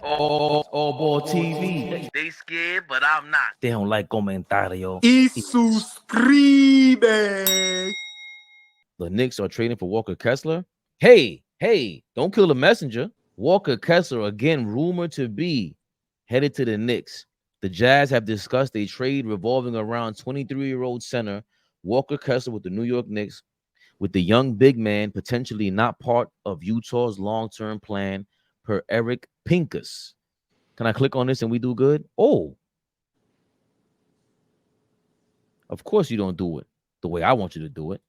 AllBall TV. They scared, but I'm not. They don't like comentario. Y suscribe. The Knicks are trading for Walker Kessler. Hey, don't kill the messenger. Walker Kessler, again rumored to be headed to the Knicks. The Jazz have discussed a trade revolving around 23-year-old center Walker Kessler with the New York Knicks, with the young big man potentially not part of Utah's long-term plan, per Eric Pincus. Can I click on this and we do good? Oh, of course you don't do it the way I want you to do it.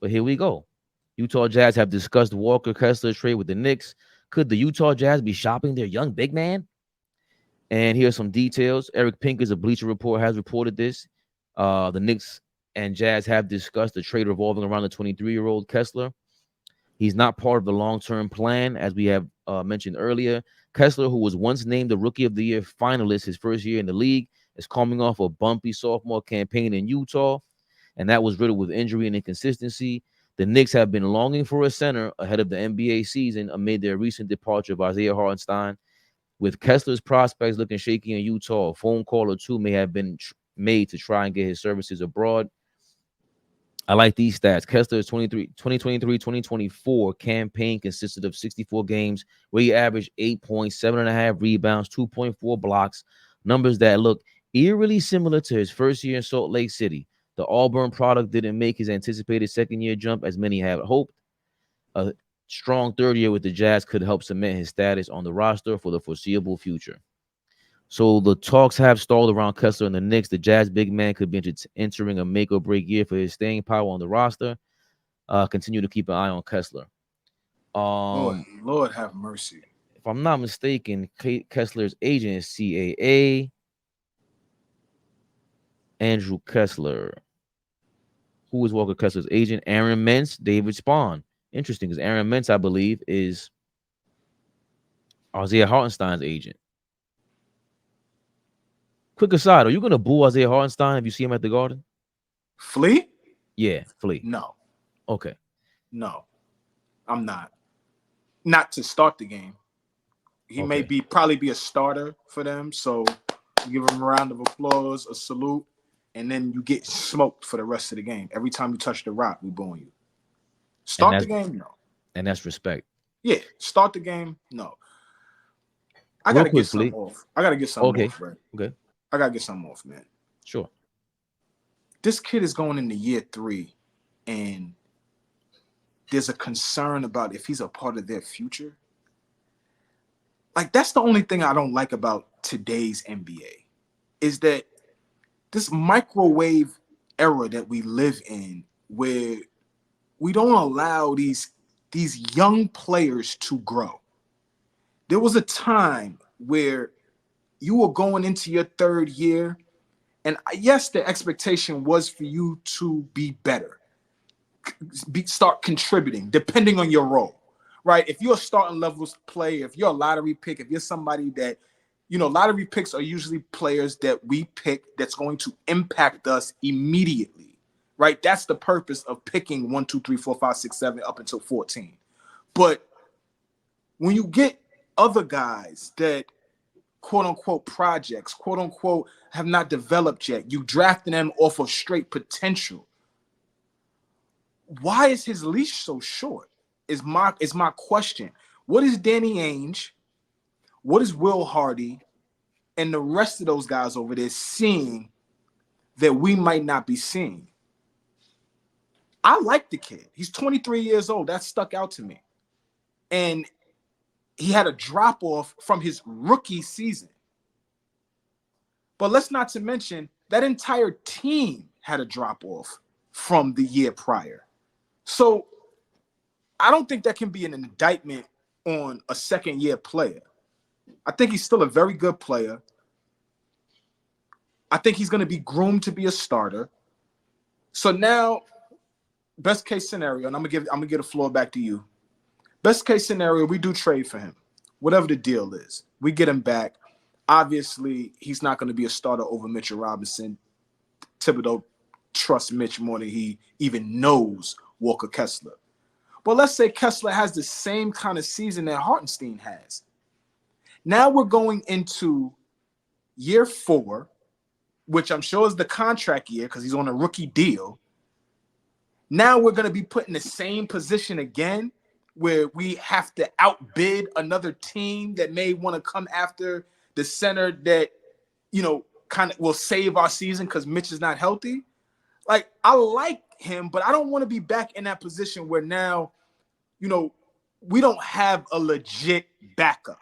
But here we go. Utah Jazz have discussed Walker Kessler's trade with the Knicks. Could the Utah Jazz be shopping their young big man? And here's some details. Eric Pincus of Bleacher Report has reported this. The Knicks and Jazz have discussed the trade revolving around the 23-year-old Kessler. He's not part of the long-term plan, as we have mentioned earlier. Kessler, who was once named the Rookie of the Year finalist his first year in the league, is coming off a bumpy sophomore campaign in Utah, and that was riddled with injury and inconsistency. The Knicks have been longing for a center ahead of the NBA season amid their recent departure of Isaiah Hartenstein. With Kessler's prospects looking shaky in Utah, a phone call or two may have been made to try and get his services abroad. I like these stats. Kessler's 2023-2024 campaign consisted of 64 games where he averaged 8 points, 7.5 rebounds, 2.4 blocks, numbers that look eerily similar to his first year in Salt Lake City. The Auburn product didn't make his anticipated second-year jump as many had hoped. A strong third year with the Jazz could help cement his status on the roster for the foreseeable future. So the talks have stalled around Kessler and the Knicks. The Jazz big man could be entering a make-or-break year for his staying power on the roster. Continue to keep an eye on Kessler. Lord have mercy. If I'm not mistaken, Kessler's agent is CAA. Andrew Kessler. Who is Walker Kessler's agent? Aaron Mintz, David Spahn. Interesting, because Aaron Mintz, I believe, is Isaiah Hartenstein's agent. Quick aside, are you going to boo Isaiah Hartenstein if you see him at the Garden? Flea? Yeah, Flea. No. Okay. No, I'm not. Not to start the game. He may probably be a starter for them, so give him a round of applause, a salute, and then you get smoked for the rest of the game. Every time you touch the rock, we booing you. Start the game, no. And that's respect. Yeah, start the game, no. I got to get something off. I got to get something off, right? Okay. I got to get something off, man. Sure. This kid is going into year 3, and there's a concern about if he's a part of their future. Like, that's the only thing I don't like about today's NBA, is that this microwave era that we live in, where we don't allow these young players to grow. There was a time where you were going into your 3rd year, and yes, the expectation was for you to be better, start contributing, depending on your role, right? If you're a starting level player, if you're a lottery pick, if you're somebody that, lottery picks are usually players that we pick that's going to impact us immediately, right? That's the purpose of picking 1, 2, 3, 4, 5, 6, 7 up until 14. But when you get other guys that quote unquote projects, quote unquote, have not developed yet, you drafting them off of straight potential. Why is his leash so short? Is my question. What is Danny Ainge? What is Will Hardy and the rest of those guys over there seeing that we might not be seeing? I like the kid. He's 23 years old. That stuck out to me. And he had a drop-off from his rookie season. But let's not to mention that entire team had a drop-off from the year prior. So I don't think that can be an indictment on a second-year player. I think he's still a very good player. I think he's going to be groomed to be a starter. So now, best case scenario, and I'm gonna give the floor back to you. Best case scenario, we do trade for him. Whatever the deal is, we get him back. Obviously, he's not going to be a starter over Mitchell Robinson. Thibodeau trusts Mitch more than he even knows Walker Kessler. But let's say Kessler has the same kind of season that Hartenstein has. Now we're going into year 4, which I'm sure is the contract year because he's on a rookie deal. Now we're going to be put in the same position again where we have to outbid another team that may want to come after the center that, kind of will save our season because Mitch is not healthy. Like, I like him, but I don't want to be back in that position where now, we don't have a legit backup.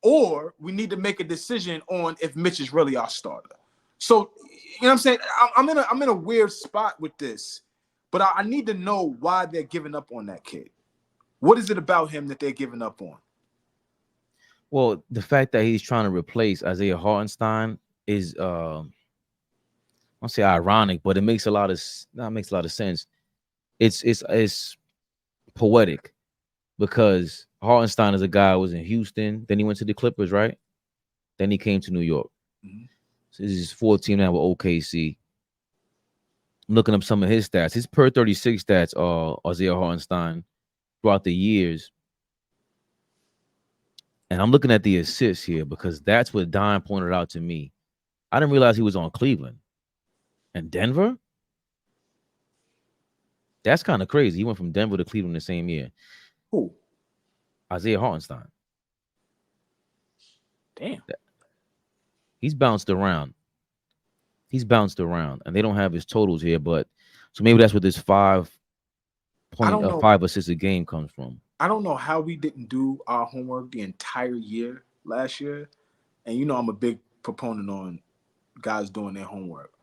Or we need to make a decision on if Mitch is really our starter. So, what I'm saying? I'm in a weird spot with this, but I need to know why they're giving up on that kid. What is it about him that they're giving up on? Well, the fact that he's trying to replace Isaiah Hartenstein is I'll say ironic, but it makes a lot of sense. It's poetic because Hartenstein is a guy who was in Houston, then he went to the Clippers, right? Then he came to New York. Mm-hmm. So this is his 4th team now with OKC. I'm looking up some of his stats. His per 36 stats are Isaiah Hartenstein throughout the years. And I'm looking at the assists here because that's what Don pointed out to me. I didn't realize he was on Cleveland and Denver. That's kind of crazy. He went from Denver to Cleveland the same year. Who? Isaiah Hartenstein. Damn. He's bounced around. And they don't have his totals here, but so maybe that's what this 5 assists a game comes from. I don't know how we didn't do our homework the entire year last year. And I'm a big proponent on guys doing their homework.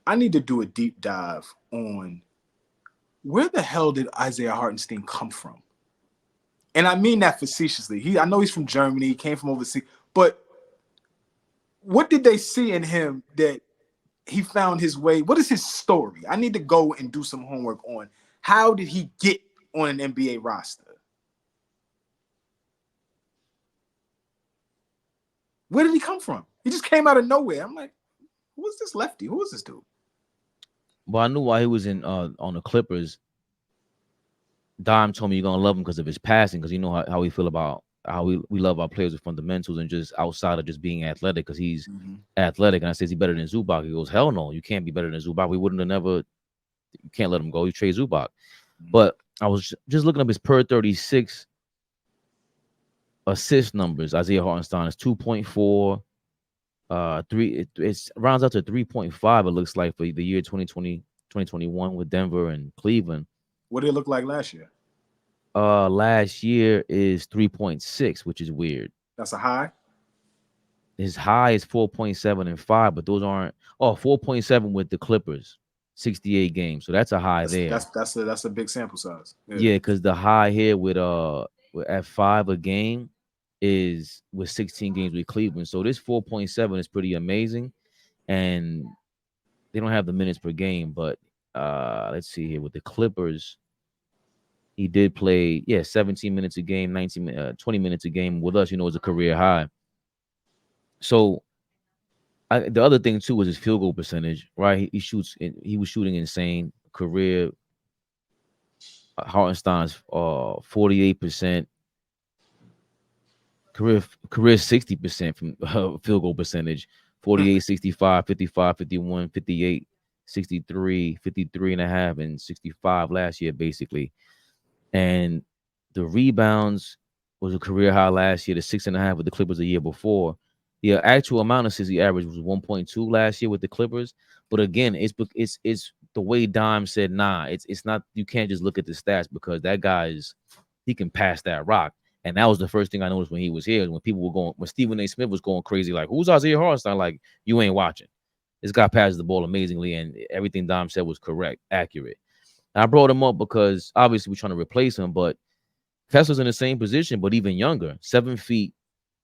I need to do a deep dive on where the hell did Isaiah Hartenstein come from? And I mean that facetiously. I know he's from Germany, he came from overseas, but what did they see in him that he found his way? What is his story? I need to go and do some homework on how did he get on an NBA roster? Where did he come from? He just came out of nowhere. I'm like, who is this lefty? Who is this dude? Well, I knew why he was in on the Clippers. Dime told me you're gonna love him because of his passing, because you know how we feel about how we love our players with fundamentals and just outside of just being athletic, because he's athletic. And I says, he better than Zubac. He goes, hell no, you can't be better than Zubac. We wouldn't have never, you can't let him go. You trade Zubac. But I was just looking up his per 36 assist numbers. Isaiah Hartenstein is 2.4, 3. It rounds out to 3.5. It looks like for the year 2020, 2021 with Denver and Cleveland. What did it look like last year? Last year is 3.6, which is weird. That's a high. His high is 4.7 and 5, but those aren't. 4.7 with the Clippers, 68 games. So that's a high there. That's a big sample size. Yeah, because the high here with at 5 a game is with 16 games with Cleveland. So this 4.7 is pretty amazing, and they don't have the minutes per game. But let's see here with the Clippers. He did play, 17 minutes a game, 20 minutes a game with us, is a career high. So the other thing too was his field goal percentage, right? He was shooting insane. Career Hartenstein's 48%. Career 60% from field goal percentage. 48, 65, 55, 51, 58, 63, 53 and a half, and 65 last year, basically. And the rebounds was a career high last year, the 6.5 with the Clippers the year before. The actual amount of assists he averaged was 1.2 last year with the Clippers. But again, it's the way Dime said, it's not, you can't just look at the stats, because that guy he can pass that rock. And that was the first thing I noticed when he was here, when people were going, when Stephen A. Smith was going crazy, like, who's Isaiah Hartenstein? Like, you ain't watching. This guy passes the ball amazingly, and everything Dime said was correct, accurate. And I brought him up because obviously we're trying to replace him, but Kessler's in the same position, but even younger. 7 feet,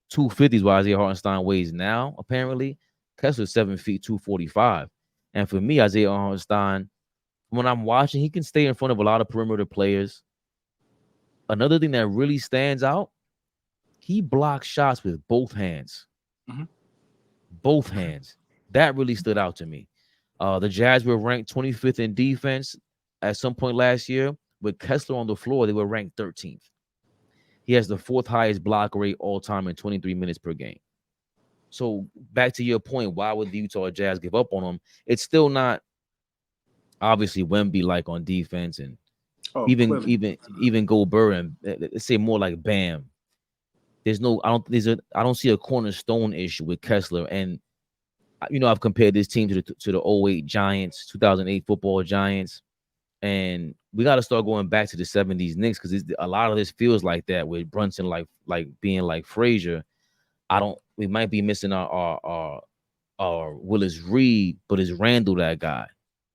250 is what Isaiah Hartenstein weighs now, apparently. Kessler's 7 feet, 245. And for me, Isaiah Hartenstein, when I'm watching, he can stay in front of a lot of perimeter players. Another thing that really stands out, he blocks shots with both hands. Both hands. That really stood out to me. The Jazz were ranked 25th in defense at some point last year. With Kessler on the floor, they were ranked 13th. He has the 4th highest block rate all time in 23 minutes per game. So back to your point, why would the Utah Jazz give up on him? It's still not obviously Wemby like on defense, and even Gobert, and let's say more like Bam. I don't see a cornerstone issue with Kessler. And I've compared this team to the 08 Giants, 2008 football Giants, and we got to start going back to the 70s Knicks, because a lot of this feels like that with Brunson like being like Frazier. We might be missing our Willis Reed, but is Randall that guy?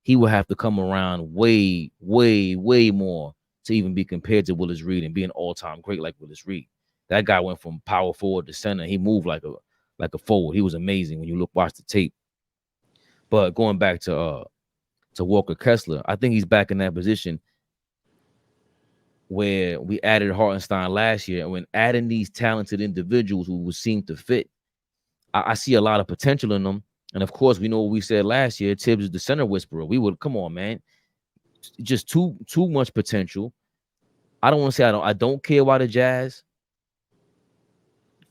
He will have to come around way, way, way more to even be compared to Willis Reed and be an all-time great like Willis Reed. That guy went from power forward to center. He moved like a forward. He was amazing when you watch the tape. But going back to Walker Kessler, I think he's back in that position where we added Hartenstein last year, and when adding these talented individuals who would seem to fit, I see a lot of potential in them. And of course, we know what we said last year. Tibbs is the center whisperer. Come on, man. Just too much potential. I don't want to say I don't care why the Jazz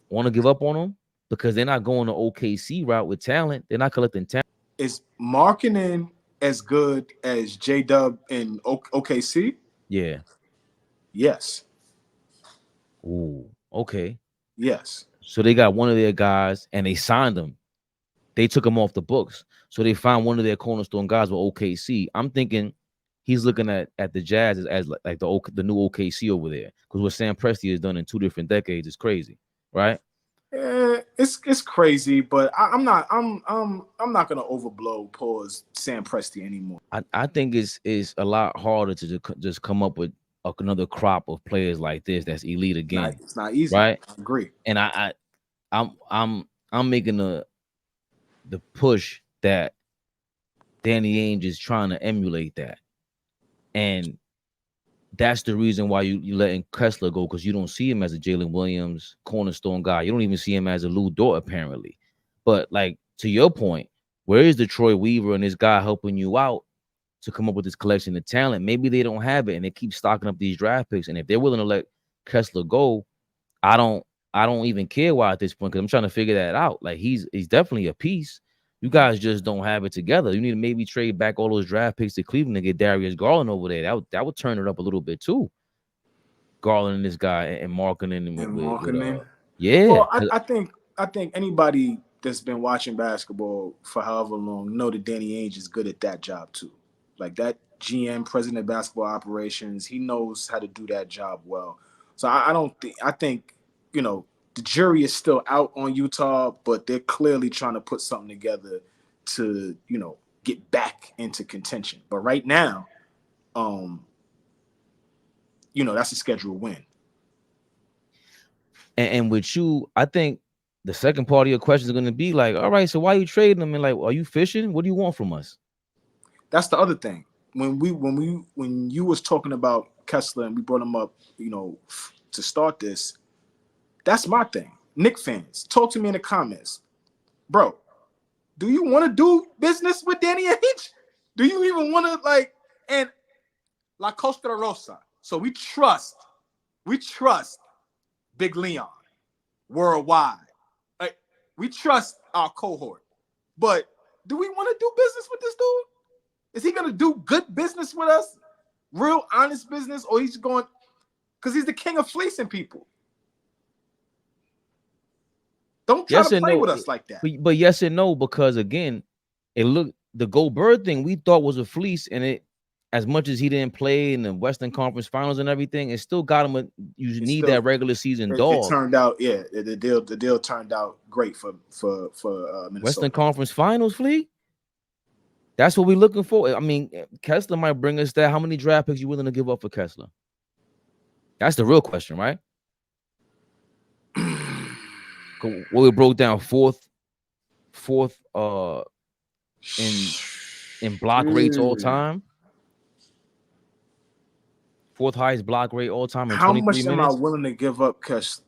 want to give up on them, because they're not going the OKC route with talent. They're not collecting talent. Is Markkanen as good as J-Dub in OKC? Yeah. Yes. Ooh, okay. Yes. So they got one of their guys and they signed him. They took him off the books. So they found one of their cornerstone guys with OKC. I'm thinking he's looking at the Jazz as like the new OKC over there, because what Sam Presti has done in 2 different decades is crazy, right? It's crazy, but I'm not gonna overblow pause Sam Presti anymore. I think it's a lot harder to just come up with another crop of players like this that's elite again. It's not easy, right? I agree. And I'm making the push that Danny Ainge is trying to emulate that, and that's the reason why you letting Kessler go, because you don't see him as a Jalen Williams cornerstone guy. You don't even see him as a Lou Dort apparently. But like, to your point, where is the Troy Weaver and this guy helping you out to come up with this collection of talent? Maybe they don't have it, and they keep stocking up these draft picks. And if they're willing to let Kessler go, I don't even care why at this point, because I'm trying to figure that out. Like, he's definitely a piece. You guys just don't have it together. You need to maybe trade back all those draft picks to Cleveland and get Darius Garland over there. That would turn it up a little bit too. Garland and this guy and Markkanen. Yeah. Well, I think anybody that's been watching basketball for however long know that Danny Ainge is good at that job too. Like, that GM, president of basketball operations, he knows how to do that job well. So I think the jury is still out on Utah, but they're clearly trying to put something together to, get back into contention. But right now, that's a scheduled win. And with you, I think the second part of your question is going to be like, all right, so why are you trading them? And like, are you fishing? What do you want from us? That's the other thing. When you was talking about Kessler and we brought him up, to start this, that's my thing. Knicks fans, talk to me in the comments. Bro, do you want to do business with Danny Ainge? Do you even want to, and La Costa Rosa? So we trust Big Leon worldwide. We trust our cohort. But do we want to do business with this dude? Is he going to do good business with us? Real honest business? Or he's going, because he's the king of fleecing people. Don't try to play with us like that. But yes and no, because again, the Gobert thing we thought was a fleece, and it, as much as he didn't play in the Western Conference Finals and everything, it still got him you need that regular season dog. It turned out, the deal turned out great for Minnesota. Western Conference Finals, Flea. That's what we're looking for. I mean, Kessler might bring us that. How many draft picks you willing to give up for Kessler? That's the real question, right? What we broke down, fourth in block rates all time. 4th highest block rate all time in 23 minutes. How much am I willing to give up, Kessler?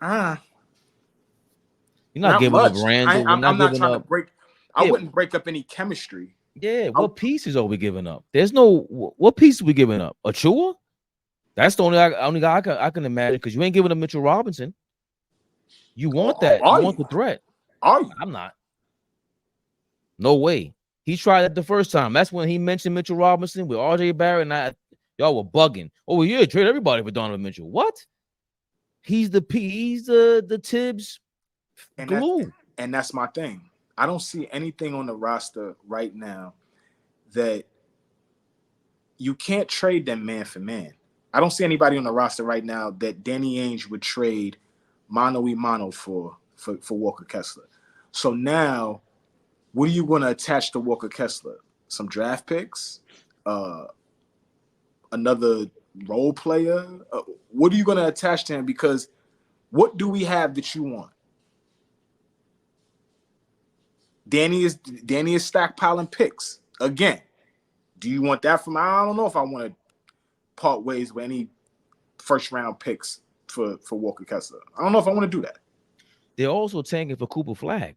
You're not giving up Randall. I'm not trying to break. I wouldn't break up any chemistry. Yeah, what pieces are we giving up? There's no. What pieces are we giving up? Achua? That's the only guy I can imagine, because you ain't giving him Mitchell Robinson. You want that. You want the threat. Are you? I'm not. No way. He tried it the first time. That's when he mentioned Mitchell Robinson with RJ Barrett, and y'all were bugging. Oh yeah, trade everybody for Donovan Mitchell. What? He's the Tibbs glue. And that's my thing. I don't see anything on the roster right now that you can't trade them man for man. I don't see anybody on the roster right now that Danny Ainge would trade mano for Walker Kessler. So now, what are you going to attach to Walker Kessler? Some draft picks? Another role player? What are you going to attach to him? Because what do we have that you want? Danny is stockpiling picks again. Do you want that from? I don't know if I want to part ways with any first round picks for Walker Kessler. I don't know if I want to do that. They're also tanking for Cooper Flag.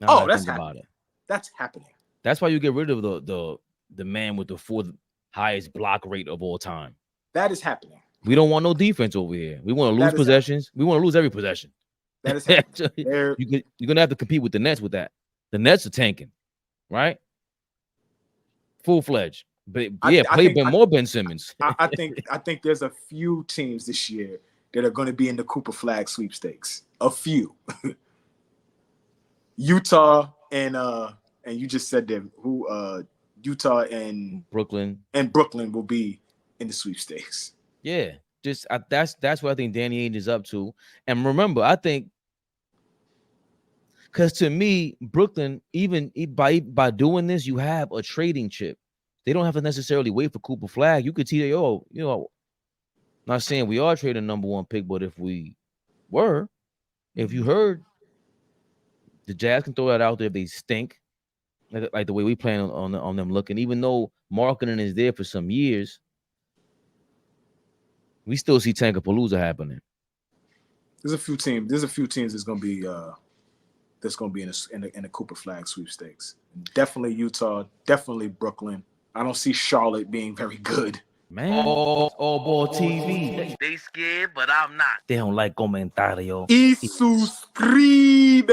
Oh, that's happening. That's happening. That's why you get rid of the man with the fourth highest block rate of all time. That is happening. We don't want no defense over here. We want to lose possessions. Happening. We want to lose every possession. That is happening. You're gonna have to compete with the Nets with that. The Nets are tanking, right? Full-fledged. But yeah, more Ben Simmons. I think there's a few teams this year that are going to be in the Cooper Flag sweepstakes. A few. Utah and you just said them. Who Utah and Brooklyn will be in the sweepstakes. Yeah, that's what I think Danny Ainge is up to. And remember, I think, because to me, Brooklyn, even by doing this, you have a trading chip. They don't have to necessarily wait for Cooper Flag. You could tell, not saying we are trading number one pick, but if we were, if you heard, the Jazz can throw that out there if they stink, like the way we plan on them looking. Even though marketing is there for some years, we still see Tankapalooza happening. There's a few teams that's going to be in the Cooper Flag sweepstakes. Definitely Utah. Definitely Brooklyn. I don't see Charlotte being very good. Man, AllBall TV. They scared, but I'm not. They don't like comentario. Y suscribe.